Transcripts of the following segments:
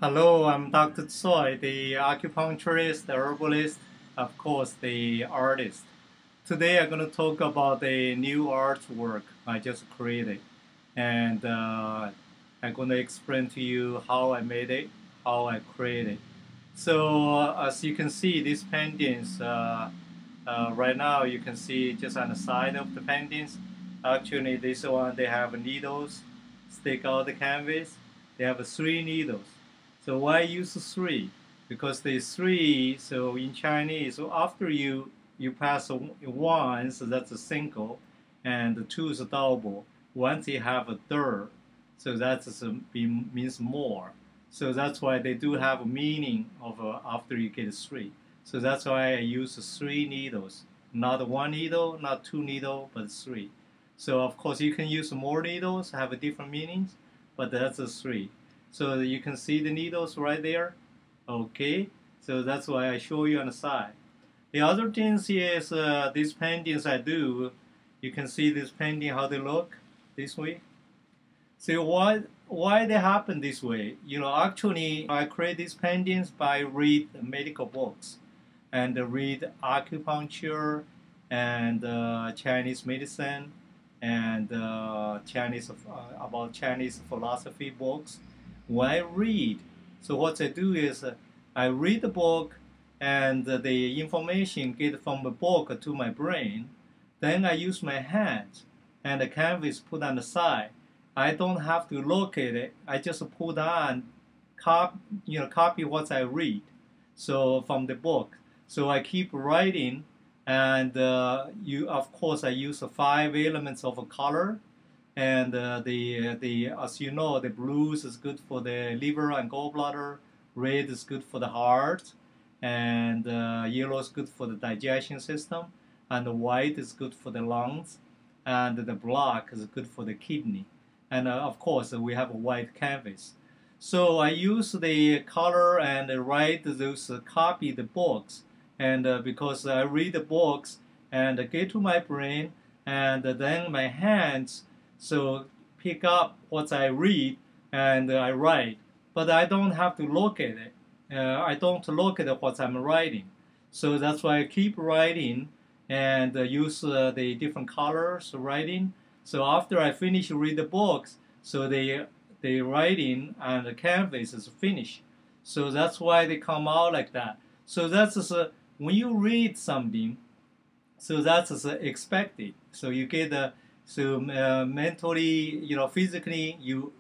Hello, I'm Dr. Tsoi, the acupuncturist, the herbalist, of course, the artist. Today I'm going to talk about a new artwork I just created, and I'm going to explain to you how I made it, how I created. So, as you can see, these paintings, right now you can see just on the side of the paintings. Actually, this one they have needles stick out the canvas. They have three needles. So why use three? Because the three, so in Chinese, so after you pass one, so that's a single, and the two is a double. Once you have a third, so that means more. So that's why they do have a meaning of after you get three. So that's why I use three needles, not one needle, not two needle, but three. So of course you can use more needles, have different meanings, but that's a three. So you can see the needles right there. Okay, so that's why I show you on the side. The other things is these paintings I do. You can see this painting how they look this way. So why they happen this way? Actually, I create these paintings by read medical books and read acupuncture and Chinese medicine and Chinese about Chinese philosophy books. When I read, so what I do is I read the book and the information get from the book to my brain. Then I use my hands and the canvas put on the side. I don't have to look at it. I just put on, copy what I read. So from the book. So I keep writing, and of course I use the five elements of a color, and the as you know the blues is good for the liver and gallbladder, red is good for the heart, and yellow is good for the digestion system, and the white is good for the lungs, and the black is good for the kidney, and of course we have a white canvas. So I use the color and write those copy the books, and because I read the books and get to my brain, and then my hands so pick up what I read and I write, but I don't have to look at it. I don't look at what I'm writing, so that's why I keep writing and use the different colors writing. So after I finish read the books, so the writing and the canvas is finished. So that's why they come out like that. So that's when you read something, so that's expected. So you get mentally, physically you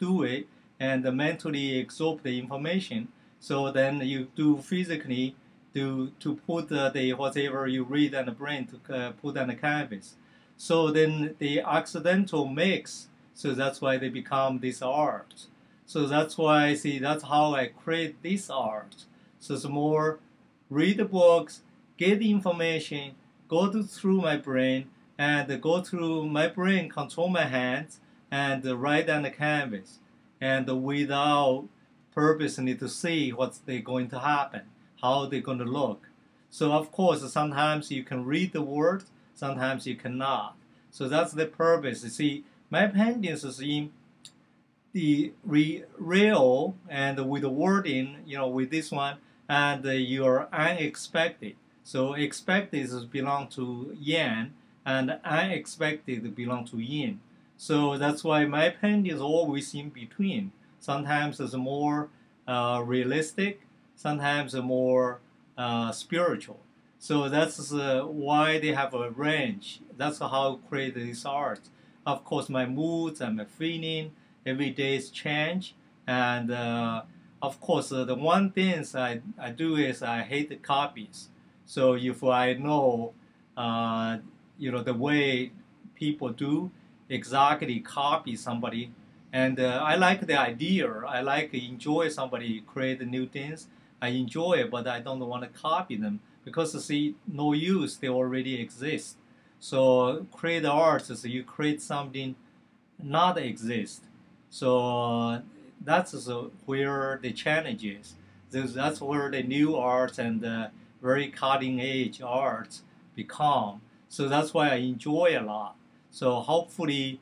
do it and mentally absorb the information. So then you do physically to put the whatever you read on the brain to put on the canvas. So then the accidental mix. So that's why they become this art. So that's why see that's how I create this art. So it's more read the books, get the information, go through my brain, and go through my brain, control my hands, and write on the canvas, and without purposely to see what's they going to happen, how they're going to look. So of course, sometimes you can read the words, sometimes you cannot. So that's the purpose. You see, my paintings is in the real and with the wording, with this one, and your unexpected. So expected belong to Yang, and unexpected belong to Yin. So that's why my painting is always in between. Sometimes it's more realistic, sometimes more spiritual. So that's why they have a range. That's how I create this art. Of course, my moods and my feeling every day's change, and of course, the one thing I do is I hate the copies. So if I know, the way people do exactly copy somebody, and I like the idea. I like enjoy somebody create new things. I enjoy it, but I don't want to copy them because see, no use. They already exist. So create art is you create something not exist. So that's where the challenge is. That's where the new art and very cutting edge art become. So that's why I enjoy a lot. So hopefully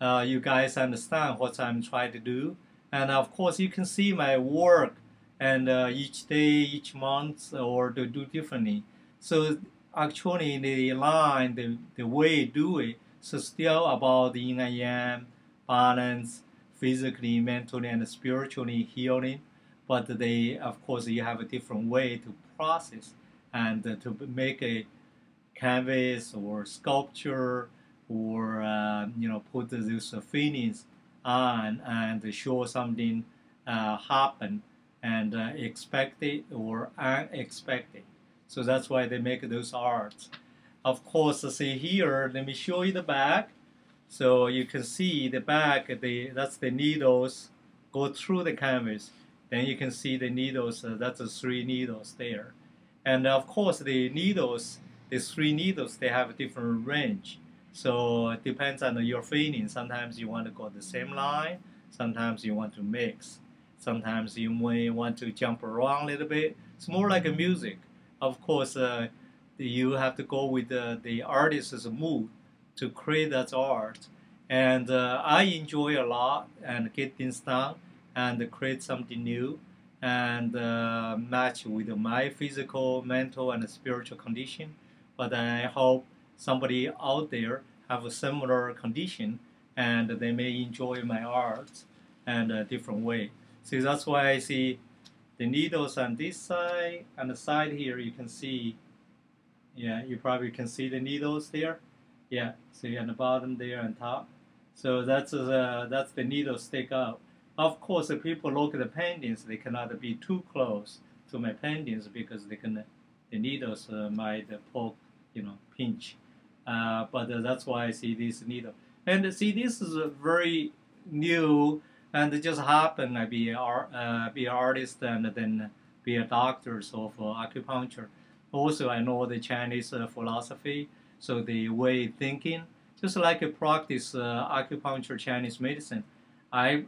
you guys understand what I'm trying to do. And of course, you can see my work, and each day, each month, or to do differently. So actually, the line, the way you do it, so still about the yin and yang, balance, physically, mentally, and spiritually healing. But they, of course, you have a different way to process and to make a canvas or sculpture, or put those feelings on and show something happen, and expected or unexpected. So that's why they make those arts. Of course, see here, let me show you the back. So you can see the back, that's the needles go through the canvas. Then you can see the needles, that's the 3 needles there. And of course, the needles, the 3 needles, they have a different range. So it depends on your feeling. Sometimes you want to go the same line. Sometimes you want to mix. Sometimes you may want to jump around a little bit. It's more like a music. Of course, you have to go with the artist's mood to create that art. And I enjoy a lot and get things done and create something new and match with my physical, mental, and spiritual condition. But I hope somebody out there have a similar condition and they may enjoy my art in a different way. So that's why I see the needles on this side, and the side here you can see, yeah, you probably can see the needles there. Yeah, see on the bottom there and top. So that's the needle stick out. Of course, if people look at the paintings, they cannot be too close to my paintings because the needles might poke, pinch. But that's why I see this needle. And see, this is very new, and it just happened. I be an artist and then be a doctor of acupuncture. Also, I know the Chinese philosophy, so the way thinking, just like I practice acupuncture Chinese medicine. I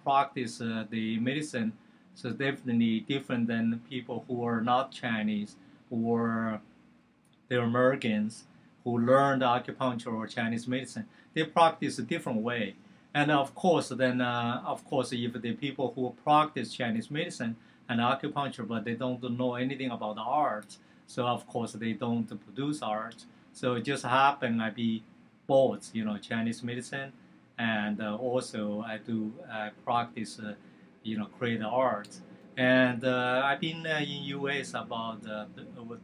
practice the medicine, so definitely different than people who are not Chinese or the Americans who learned acupuncture or Chinese medicine. They practice a different way. And of course, if the people who practice Chinese medicine and acupuncture, but they don't know anything about the art, so of course they don't produce art. So it just happened I be both, Chinese medicine, and also I practice, create art. And I've been in US about over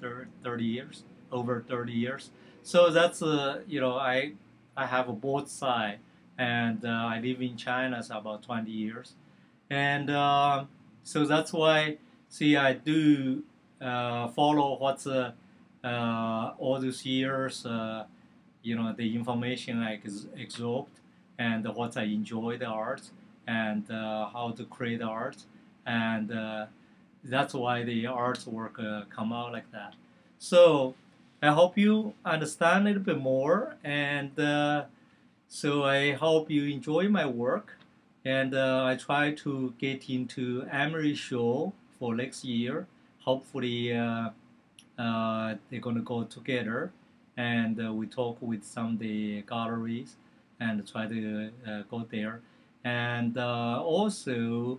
30 years, over 30 years. So that's I have both side, and I live in China for about 20 years, and so that's why see I do follow what's all those years, the information I absorbed and what I enjoy the art and how to create art, and that's why the artwork come out like that. So I hope you understand a little bit more, and so I hope you enjoy my work, and I try to get into Emery show for next year. Hopefully, they're gonna go together, and we talk with some of the galleries and try to go there. And also,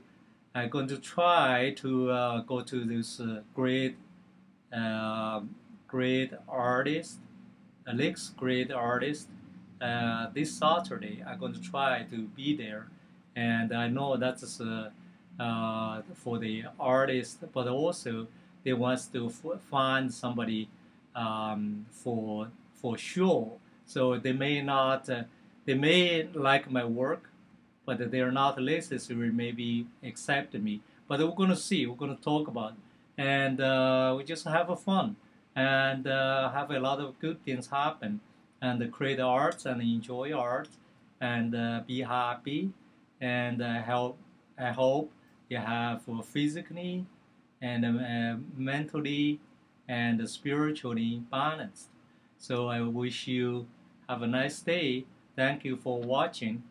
I'm going to try to go to this uh, great artist, next great artist. This Saturday, I'm going to try to be there, and I know that's for the artist, but also they want to find somebody for sure. So they may not, they may like my work, but they are not necessarily maybe accept me. But we're gonna see. We're gonna talk about, it. And we just have a fun and have a lot of good things happen, and create art and enjoy art, and be happy, and I hope you have physically and mentally and spiritually balanced. So I wish you have a nice day. Thank you for watching.